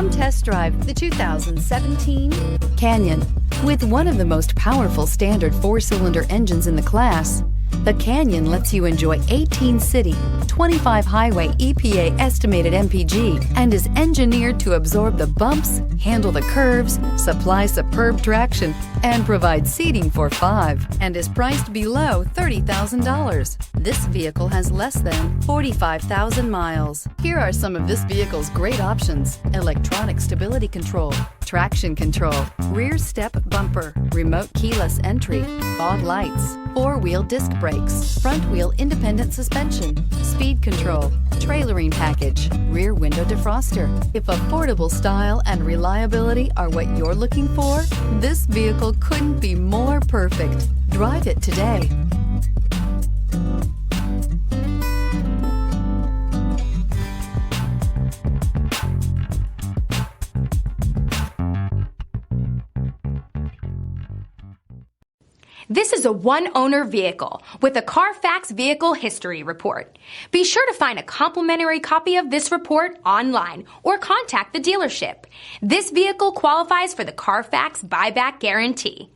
Come test drive the 2017 Canyon. With one of the most powerful standard 4-cylinder engines in the class, the Canyon lets you enjoy 18 city, 25 highway EPA estimated MPG, and is engineered to absorb the bumps, handle the curves, supply superb traction, and provide seating for 5, and is priced below $30,000. This vehicle has less than 45,000 miles. Here are some of this vehicle's great options: electronic stability control, traction control, rear step bumper, remote keyless entry, fog lights, 4-wheel disc brakes, front wheel independent suspension, speed control, trailering package, rear window defroster. If affordable style and reliability are what you're looking for, this vehicle couldn't be more perfect. Drive it today. This is a one-owner vehicle with a Carfax Vehicle History Report. Be sure to find a complimentary copy of this report online or contact the dealership. This vehicle qualifies for the Carfax Buyback Guarantee.